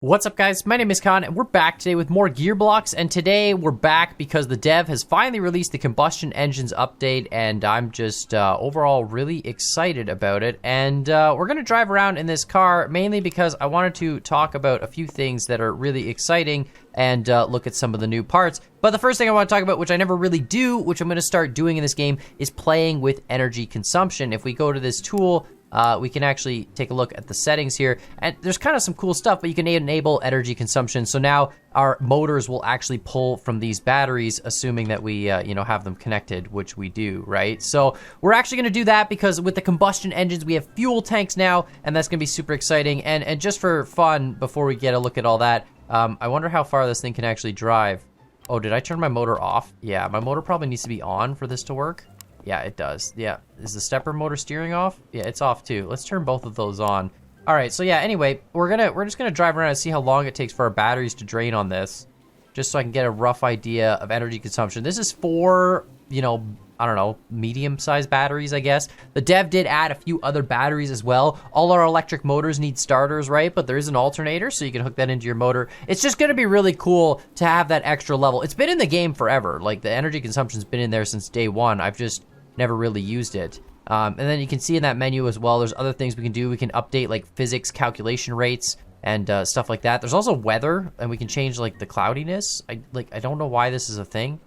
What's up, guys? My name is Khan, and we're back today with more Gearblocks, and today we're back because the dev has finally released the Combustion Engines update, and I'm just overall really excited about it. And we're going to drive around in this car, mainly because I wanted to talk about a few things that are really exciting and look at some of the new parts. But the first thing I want to talk about, which I never really do, which I'm going to start doing in this game, is playing with energy consumption. If we go to this tool, we can actually take a look at the settings here, and there's kind of some cool stuff, but you can enable energy consumption. So now our motors will actually pull from these batteries, assuming that we, have them connected, which we do, right? So we're actually going to do that because with the combustion engines, we have fuel tanks now, and that's going to be super exciting. And just for fun, before we get a look at all that, I wonder how far this thing can actually drive. Oh, did I turn my motor off? Yeah, my motor probably needs to be on for this to work. Yeah, it does. Yeah. Is the stepper motor steering off? Yeah, it's off too. Let's turn both of those on. All right, so yeah, anyway, we're just gonna drive around and see how long it takes for our batteries to drain on this, just so I can get a rough idea of energy consumption. This is for, I don't know, medium-sized batteries, I guess. The dev did add a few other batteries as well. All our electric motors need starters, right? But there is an alternator, so you can hook that into your motor. It's just gonna be really cool to have that extra level. It's been in the game forever. Like, the energy consumption's been in there since day one. I've just never really used it. And then you can see in that menu as well, there's other things we can do. We can update like physics calculation rates and stuff like that. There's also weather, and we can change like the cloudiness. I don't know why this is a thing.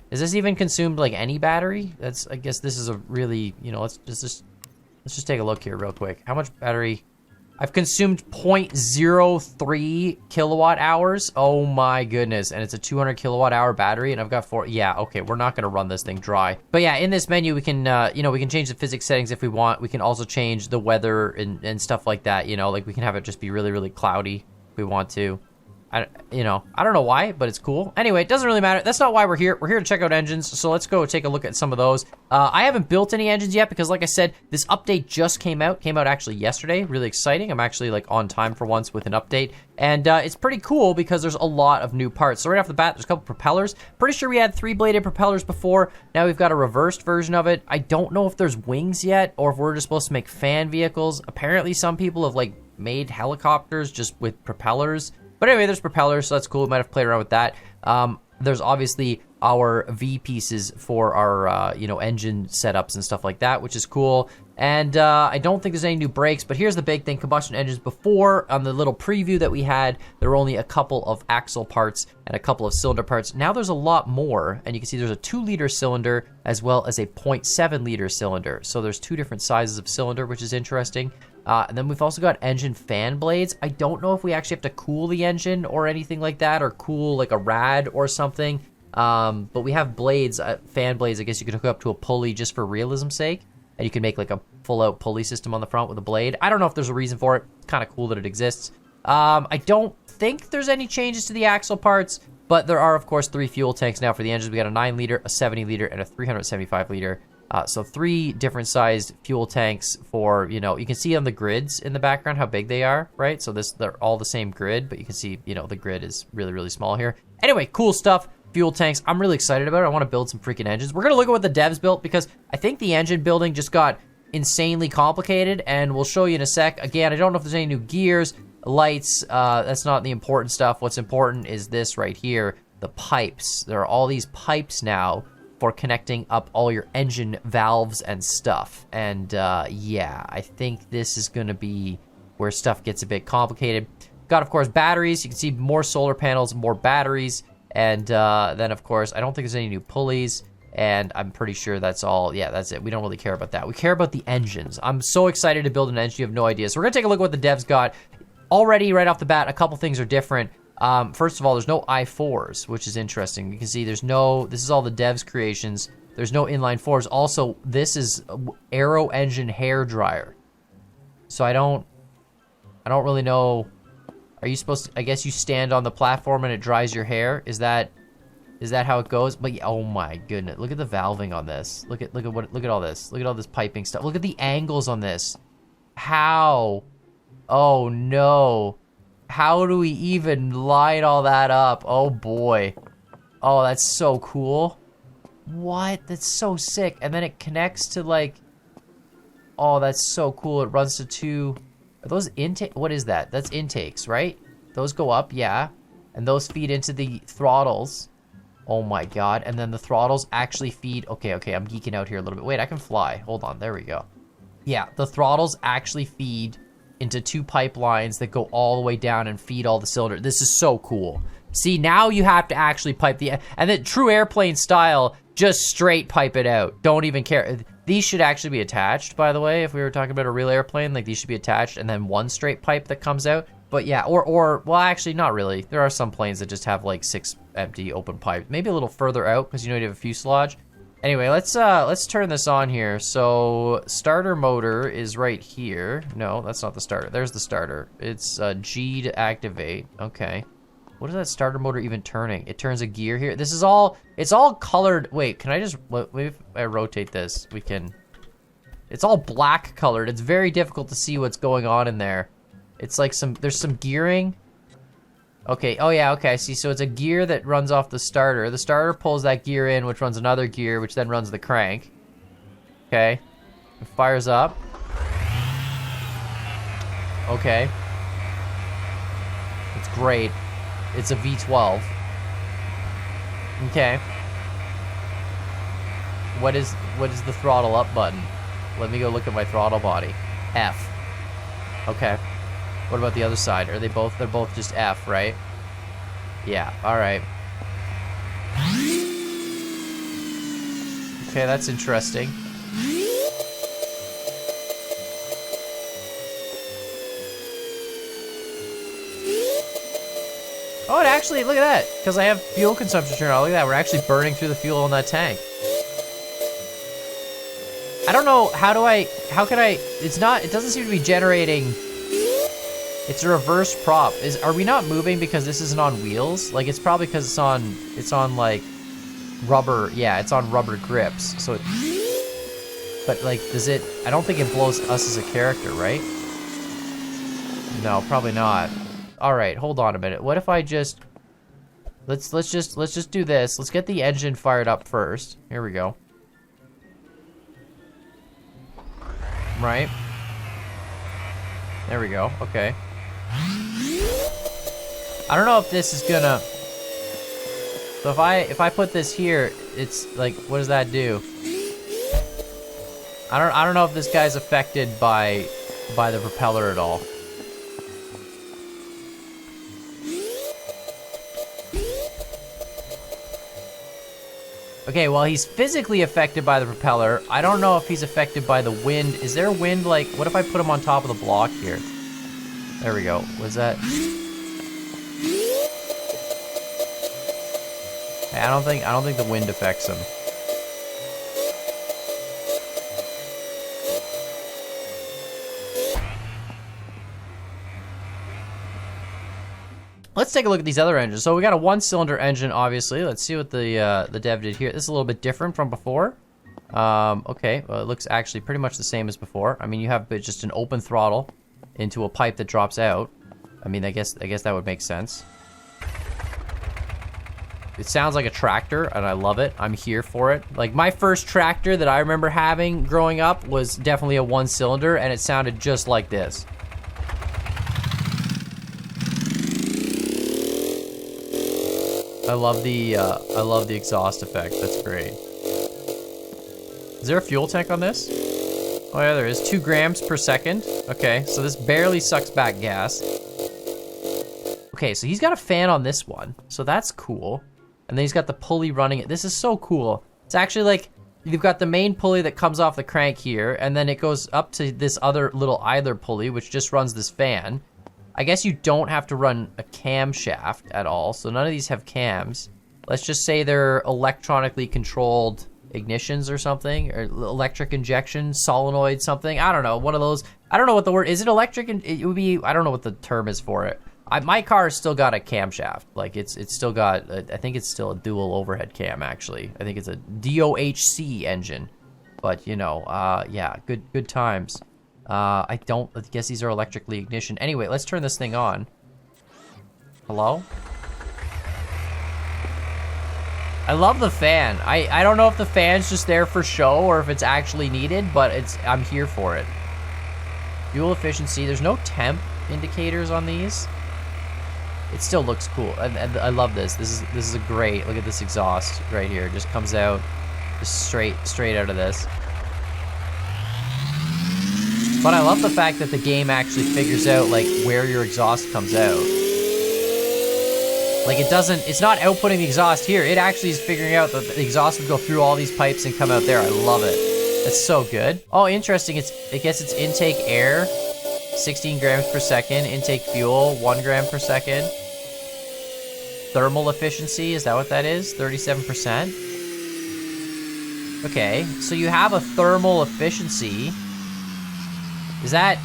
Is this even consumed like any battery? I guess this is a really, let's just take a look here real quick. How much battery? I've consumed 0.03 kilowatt hours. Oh my goodness. And it's a 200 kilowatt hour battery, and I've got 4. Yeah, okay, we're not gonna run this thing dry. But yeah, in this menu, we can, we can change the physics settings if we want. We can also change the weather and stuff like that, like we can have it just be really, really cloudy if we want to. I don't know why, but it's cool. Anyway, it doesn't really matter. That's not why we're here. We're here to check out engines, so let's go take a look at some of those. I haven't built any engines yet because, like I said, this update just came out actually yesterday. Really exciting. I'm actually like on time for once with an update, and it's pretty cool because there's a lot of new parts. So right off the bat, there's a couple propellers. Pretty sure we had 3-bladed propellers before. Now we've got a reversed version of it. I don't know if there's wings yet, or if we're just supposed to make fan vehicles. Apparently, some people have like made helicopters just with propellers. But anyway, there's propellers, so that's cool. We might have played around with that. There's obviously our V pieces for our, engine setups and stuff like that, which is cool. And I don't think there's any new brakes, but here's the big thing. Combustion engines before, on the little preview that we had, there were only a couple of axle parts and a couple of cylinder parts. Now there's a lot more, and you can see there's a 2-liter cylinder as well as a 0.7-liter cylinder. So there's 2 different sizes of cylinder, which is interesting. And then we've also got engine fan blades. I don't know if we actually have to cool the engine or anything like that, or cool like a rad or something. But we have blades, fan blades. I guess you could hook up to a pulley just for realism's sake. And you can make like a full-out pulley system on the front with a blade. I don't know if there's a reason for it. It's kind of cool that it exists. I don't think there's any changes to the axle parts, but there are, of course, 3 fuel tanks now for the engines. We got a 9-liter, a 70-liter, and a 375-liter. So 3 different sized fuel tanks for, you can see on the grids in the background how big they are, right? So they're all the same grid, but you can see, the grid is really, really small here. Anyway, cool stuff. Fuel tanks. I'm really excited about it. I want to build some freaking engines. We're going to look at what the devs built because I think the engine building just got insanely complicated, and we'll show you in a sec. Again, I don't know if there's any new gears, lights. That's not the important stuff. What's important is this right here, the pipes. There are all these pipes now for connecting up all your engine valves and stuff. And yeah, I think this is gonna be where stuff gets a bit complicated. Got, of course, batteries. You can see more solar panels, more batteries. And then, of course, I don't think there's any new pulleys. And I'm pretty sure that's all. Yeah, that's it. We don't really care about that. We care about the engines. I'm so excited to build an engine. You have no idea. So we're gonna take a look at what the devs got. Already, right off the bat, a couple things are different. First of all, there's no i4s, which is interesting. You can see this is all the devs' creations. There's no inline 4s. Also, this is aero engine hair dryer. So I don't really know. Are you supposed to, I guess you stand on the platform and it dries your hair? Is that how it goes? But oh my goodness, look at the valving on this. Look at all this. Look at all this piping stuff. Look at the angles on this. How? Oh no. How do we even line all that up? Oh boy. Oh, that's so cool. What? That's so sick. And then it connects to like, oh, that's so cool. It runs to 2. Are those intake? What is that? That's intakes, right? Those go up, yeah. And those feed into the throttles. Oh my god. And then the throttles actually feed... Okay, I'm geeking out here a little bit. Wait, I can fly. Hold on, there we go. Yeah, the throttles actually feed into 2 pipelines that go all the way down and feed all the cylinders. This is so cool. See, now you have to actually pipe the... And then true airplane style, just straight pipe it out. Don't even care. These should actually be attached, by the way, if we were talking about a real airplane. Like, these should be attached and then 1 straight pipe that comes out. But yeah, or well, actually, not really. There are some planes that just have, like, 6 empty open pipes. Maybe a little further out, because you know you have a fuselage. Anyway, let's turn this on here. So, starter motor is right here. No, that's not the starter. There's the starter. It's G to activate. Okay. What is that starter motor even turning? It turns a gear here. This is all, it's all colored. Wait, can I just, maybe if I rotate this, we can, it's all black colored. It's very difficult to see what's going on in there. It's like there's some gearing. Okay, oh yeah, okay, I see. So it's a gear that runs off the starter. The starter pulls that gear in, which runs another gear, which then runs the crank. Okay, it fires up. Okay. It's great. It's a V12. Okay. What is the throttle up button? Let me go look at my throttle body. F. Okay. What about the other side? Are they both? They're both just F, right? Yeah. All right. Okay, that's interesting. Oh, it actually, look at that. Because I have fuel consumption turned on. Look at that. We're actually burning through the fuel in that tank. I don't know, how can I, it doesn't seem to be generating. It's a reverse prop. Are we not moving because this isn't on wheels? Like, it's probably because it's on like rubber. Yeah, it's on rubber grips. So, but like, I don't think it blows us as a character, right? No, probably not. All right, hold on a minute. What if I just, let's just do this. Let's get the engine fired up first. Here we go. Right. There we go. Okay. I don't know if this is gonna. So if I put this here, it's like, what does that do? I don't know if this guy's affected by the propeller at all. Okay, well, he's physically affected by the propeller. I don't know if he's affected by the wind. Is there wind, like, what if I put him on top of the block here? There we go. Was that? I don't think the wind affects him. Let's take a look at these other engines. So we got a 1-cylinder engine, obviously. Let's see what the dev did here. This is a little bit different from before. Okay, well, it looks actually pretty much the same as before. I mean, you have just an open throttle into a pipe that drops out. I mean, I guess that would make sense. It sounds like a tractor, and I love it. I'm here for it. Like, my first tractor that I remember having growing up was definitely a 1-cylinder, and it sounded just like this. I love the exhaust effect. That's great. Is there a fuel tank on this? Oh yeah, there is. 2 grams per second. Okay, so this barely sucks back gas. Okay, so he's got a fan on this one, so that's cool. And then he's got the pulley running it. This is so cool. It's actually like, you've got the main pulley that comes off the crank here, and then it goes up to this other little idler pulley, which just runs this fan. I guess you don't have to run a camshaft at all, so none of these have cams. Let's just say they're electronically controlled ignitions or something, or electric injection, solenoid something. I don't know, one of those. I don't know what the word, is it electric? It would be, I don't know what the term is for it. My car has still got a camshaft. Like, it's still got, I think it's still a dual overhead cam, actually. I think it's a DOHC engine. But, you know, yeah, good times. I guess these are electrically ignition. Anyway, let's turn this thing on. Hello? I love the fan. I don't know if the fan's just there for show or if it's actually needed, but I'm here for it. Fuel efficiency. There's no temp indicators on these. it still looks cool. And I love this. This is a great, look at this exhaust right here. It just comes out just straight out of this. But I love the fact that the game actually figures out like where your exhaust comes out. Like it's not outputting the exhaust here. It actually is figuring out that the exhaust would go through all these pipes and come out there. I love it. That's so good. Oh, interesting. I guess it's intake air, 16 grams per second. Intake fuel, 1 gram per second. Thermal efficiency, is that what that is? 37%. Okay, so you have a thermal efficiency. Is that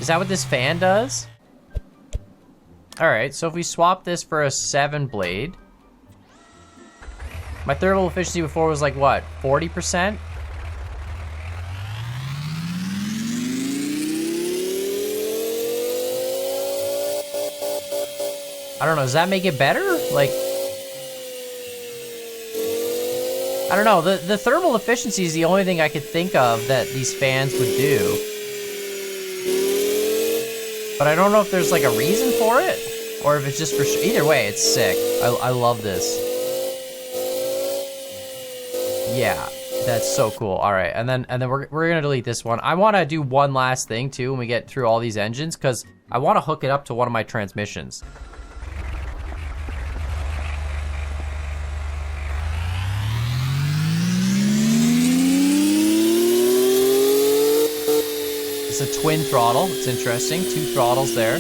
what this fan does? All right, so if we swap this for a 7 blade, my thermal efficiency before was like what, 40%? I don't know, does that make it better? Like, I don't know, the thermal efficiency is the only thing I could think of that these fans would do. But I don't know if there's like a reason for it, or if it's just for either way, it's sick. I love this. Yeah, that's so cool. All right, and then we're gonna delete this one. I want to do one last thing too when we get through all these engines, because I want to hook it up to one of my transmissions. It's a twin throttle. It's interesting. 2 throttles there.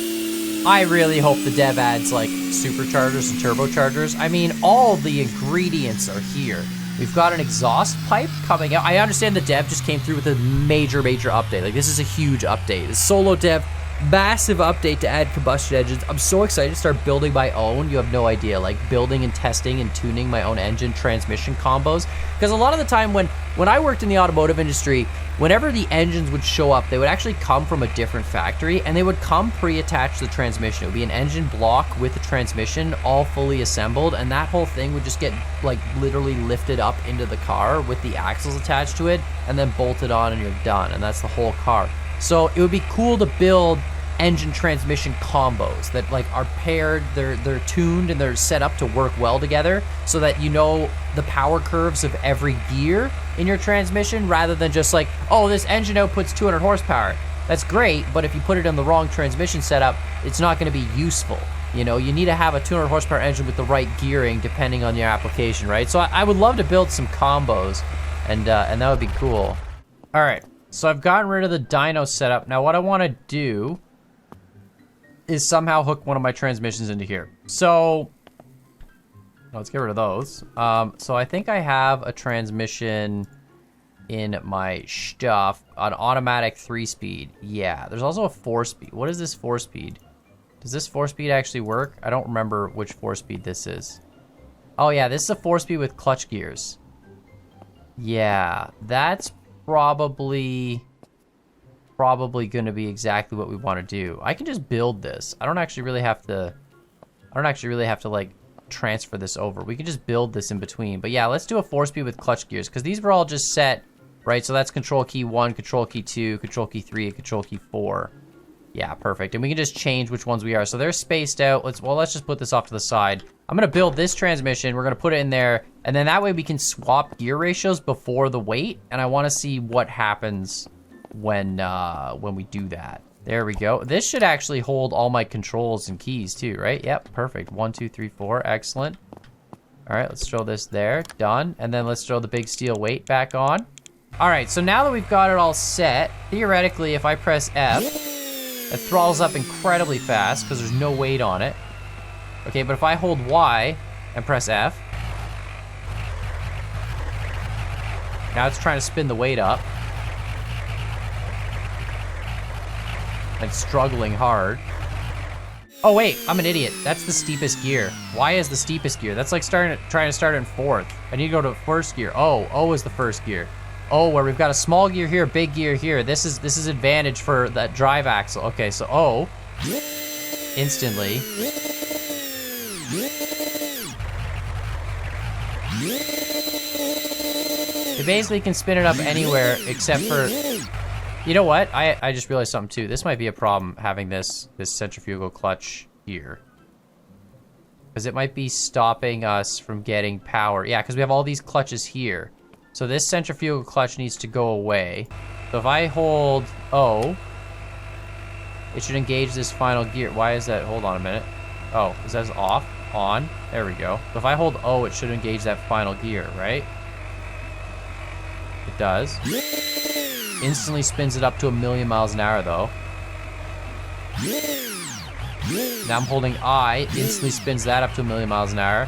I really hope the dev adds like superchargers and turbochargers. I mean, all the ingredients are here. We've got an exhaust pipe coming out. I understand the dev just came through with a major update. Like, this is a huge update. The solo dev, massive update to add combustion engines. I'm so excited to start building my own. You have no idea. Like, building and testing and tuning my own engine transmission combos. Because a lot of the time when I worked in the automotive industry, whenever the engines would show up, they would actually come from a different factory, and they would come pre-attached to the transmission. It would be an engine block with a transmission all fully assembled, and that whole thing would just get like literally lifted up into the car with the axles attached to it, and then bolted on, and you're done. And that's the whole car. So it would be cool to build engine transmission combos that like are paired, they're tuned, and they're set up to work well together, so that you know the power curves of every gear in your transmission, rather than just like, oh, this engine outputs 200 horsepower. That's great, but if you put it in the wrong transmission setup, it's not going to be useful. You know, you need to have a 200 horsepower engine with the right gearing depending on your application, right? So I would love to build some combos, and that would be cool. All right, so I've gotten rid of the dyno setup. Now what I want to do is somehow hook one of my transmissions into here. So let's get rid of those. So I think I have a transmission in my stuff, an automatic 3-speed. Yeah, there's also a 4-speed. What is this 4-speed? Does this 4-speed actually work? I don't remember which 4-speed this is. Oh yeah, this is a 4-speed with clutch gears. Yeah, that's probably going to be exactly what we want to do. I can just build this. I don't actually really have to like transfer this over. We can just build this in between. But yeah, let's do a 4-speed with clutch gears, because these were all just set, right? So that's control key 1, control key 2, control key 3, and control key 4. Yeah, perfect. And we can just change which ones we are. So they're spaced out. Let's just put this off to the side. I'm gonna build this transmission. We're gonna put it in there, and then that way we can swap gear ratios before the weight. And I want to see what happens when we do that. There we go. This should actually hold all my controls and keys too, right? Yep, perfect. 1, 2, 3, 4. Excellent. All right, let's throw this there. Done. And then let's throw the big steel weight back on. All right, so now that we've got it all set, theoretically, if I press F, it throttles up incredibly fast because there's no weight on it. Okay, but if I hold Y and press F, now it's trying to spin the weight up. Like struggling hard. Oh wait, I'm an idiot. That's the steepest gear. Y is the steepest gear. That's like trying to start in 4th. I need to go to 1st gear. O is the 1st gear. O, where we've got a small gear here, big gear here. This is advantage for that drive axle. Okay, so O, instantly. It basically can spin it up anywhere except for. You know what? I just realized something too. This might be a problem having this centrifugal clutch here. Because it might be stopping us from getting power. Yeah, because we have all these clutches here. So this centrifugal clutch needs to go away. So if I hold O, it should engage this final gear. Why is that? Hold on a minute. Oh, is that off? On? There we go. So if I hold O, it should engage that final gear, right? It does. Instantly spins it up to 1,000,000 miles an hour, though. Now I'm holding I, instantly spins that up to 1,000,000 miles an hour.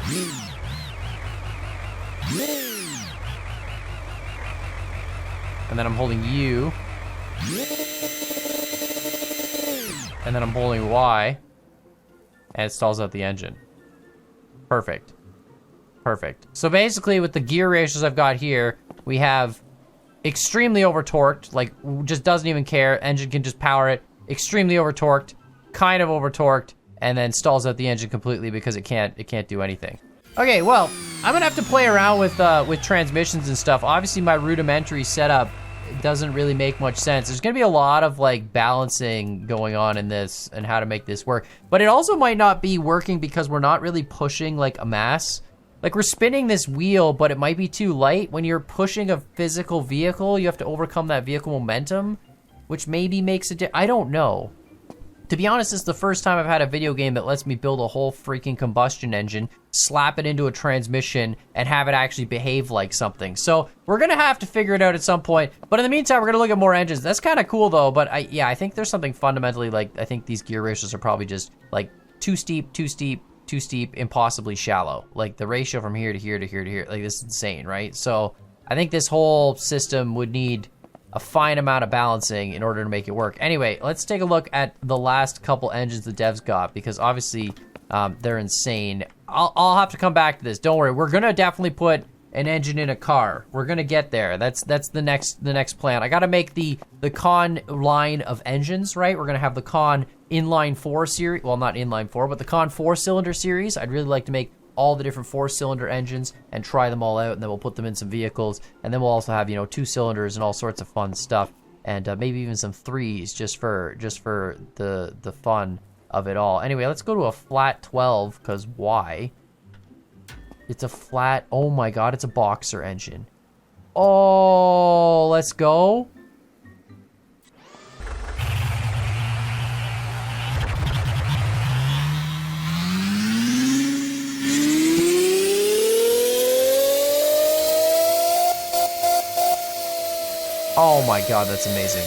And then I'm holding U. And then I'm holding Y. And it stalls out the engine. Perfect. Perfect. So basically with the gear ratios I've got here, we have extremely over-torqued, like just doesn't even care, engine can just power it, extremely over-torqued, kind of over-torqued, and then stalls out the engine completely because it can't do anything. Okay, well, I'm gonna have to play around with transmissions and stuff. Obviously my rudimentary setup doesn't really make much sense. There's gonna be a lot of like balancing going on in this and how to make this work. But it also might not be working because we're not really pushing like a mass. Like we're spinning this wheel, but it might be too light. When you're pushing a physical vehicle, you have to overcome that vehicle momentum, which maybe makes I don't know. To be honest, this is the first time I've had a video game that lets me build a whole freaking combustion engine, slap it into a transmission, and have it actually behave like something. So we're gonna have to figure it out at some point. But in the meantime, we're gonna look at more engines. That's kind of cool though, but I think there's something fundamentally, like, I think these gear ratios are probably just like too steep, impossibly shallow. Like the ratio from here to here to here to here, like this is insane, right? So I think this whole system would need a fine amount of balancing in order to make it work. Anyway, let's take a look at the last couple engines the devs got, because obviously they're insane. I'll have to come back to this. Don't worry, we're gonna definitely put an engine in a car. We're gonna get there. That's the next plan. I gotta make the Con line of engines, right? We're gonna have the Con inline 4 series. Well, not inline 4, but the Con 4-cylinder series. I'd really like to make all the different 4-cylinder engines and try them all out, and then we'll put them in some vehicles, and then we'll also have, you know, 2 cylinders and all sorts of fun stuff, and maybe even some 3s just for the fun of it all. Anyway, let's go to a flat 12, because why? It's a flat, oh my god, it's a boxer engine. Oh, let's go. Oh my god, that's amazing.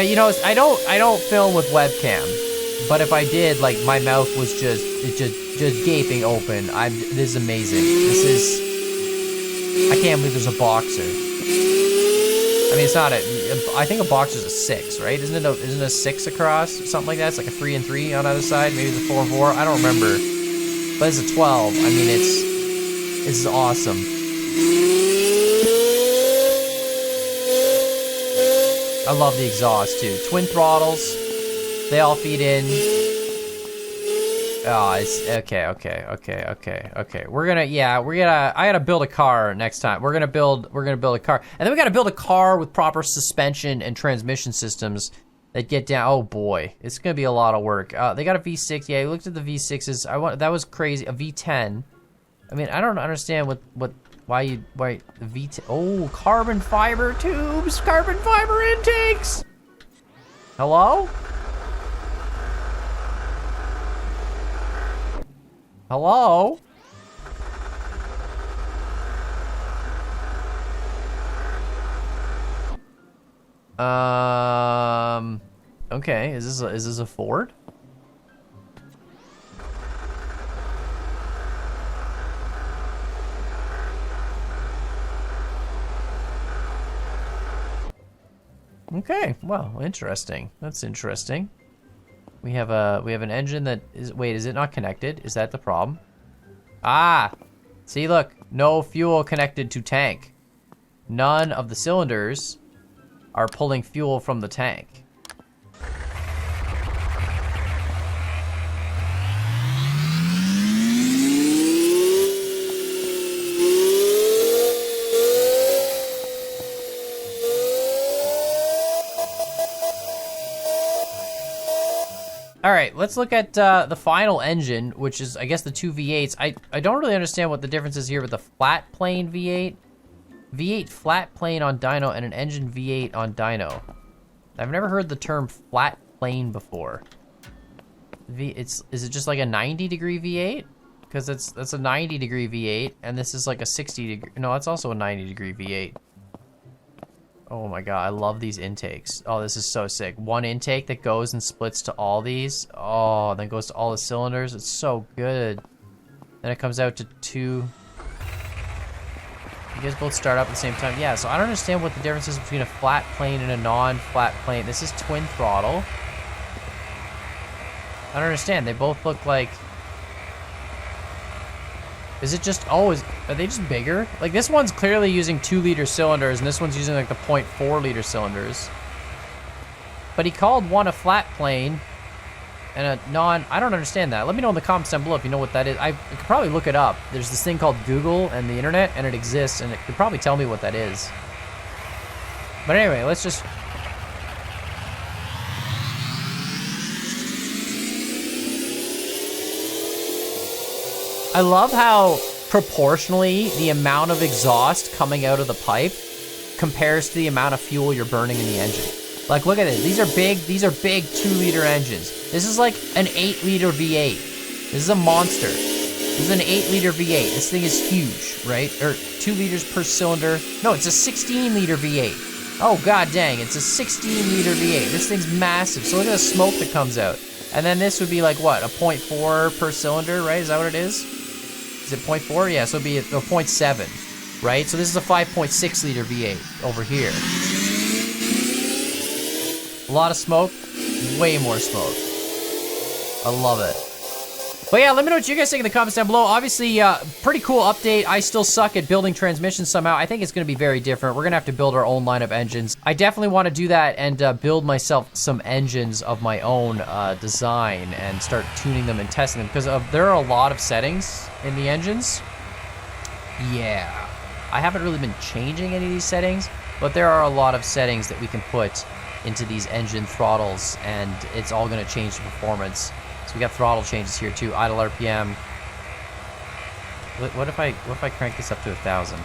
You know, I don't film with webcam, but if I did, like, my mouth was just gaping open. This is amazing. I can't believe there's a boxer. I mean, it's not I think a boxer's a 6, right? Isn't it a 6 across, something like that? It's like a 3 and 3 on either side, maybe it's a 4 and 4. I don't remember, but it's a 12. I mean, this is awesome. I love the exhaust too. Twin throttles, they all feed in. Oh, it's okay. I gotta build a car next time. We're gonna build a car, and then we gotta build a car with proper suspension and transmission systems that get down. Oh boy, it's gonna be a lot of work. They got a V6. Yeah, we looked at the V6s. That was crazy. A V10. I mean, I don't understand why the V10. Oh, carbon fiber tubes, carbon fiber intakes. Hello? Hello? Okay, is this a Ford? Okay, well, interesting. That's interesting. We have an engine that is, wait, is it not connected? Is that the problem? Ah, see, look, no fuel connected to tank. None of the cylinders are pulling fuel from the tank. All right, right, let's look at the final engine, which is, I guess, the two V8s. I don't really understand what the difference is here with the flat plane V8. V8 flat plane on dyno and an engine V8 on dyno. I've never heard the term flat plane before. Is it just like a 90-degree V8? Because that's a 90-degree V8, and this is like a 60-degree. No, that's also a 90-degree V8. Oh my god, I love these intakes. Oh, this is so sick. One intake that goes and splits to all these. Oh, then goes to all the cylinders. It's so good. Then it comes out to two. You guys both start up at the same time. Yeah, so I don't understand what the difference is between a flat plane and a non-flat plane. This is twin throttle. I don't understand. They both look like... Is it just... Oh, are they just bigger? Like, this one's clearly using 2-liter cylinders, and this one's using, like, the 0.4-liter cylinders. But he called one a flat plane and a non... I don't understand that. Let me know in the comments down below if you know what that is. I could probably look it up. There's this thing called Google and the internet, and it exists, and it could probably tell me what that is. But anyway, let's just... I love how proportionally the amount of exhaust coming out of the pipe compares to the amount of fuel you're burning in the engine. Like, look at it. These are big 2-liter engines. This is like an 8-liter V8. This is a monster. This is an 8-liter V8. This thing is huge, right? Or 2 liters per cylinder. No, it's a 16-liter V8. Oh, god dang, it's a 16-liter V8. This thing's massive. So look at the smoke that comes out. And then this would be like, what, a 0.4 per cylinder, right? Is that what it is? Is it 0.4? Yeah, so it'd be a 0.7, right? So this is a 5.6 liter V8 over here. A lot of smoke, way more smoke. I love it. But yeah, let me know what you guys think in the comments down below. Obviously, pretty cool update. I still suck at building transmissions somehow. I think it's gonna be very different. We're gonna have to build our own line of engines. I definitely wanna do that and build myself some engines of my own design and start tuning them and testing them because there are a lot of settings in the engines. Yeah. I haven't really been changing any of these settings, but there are a lot of settings that we can put into these engine throttles and it's all gonna change the performance. So we got throttle changes here too, idle RPM. What if I crank this up to 1,000?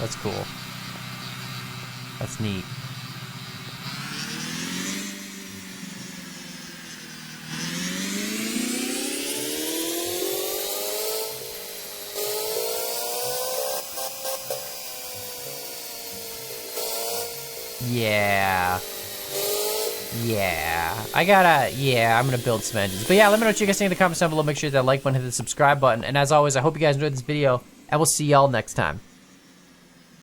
That's cool. That's neat. Yeah. I'm gonna build some engines. But yeah, let me know what you guys think in the comments down below. Make sure that like button, hit the subscribe button. And as always, I hope you guys enjoyed this video, and we'll see y'all next time.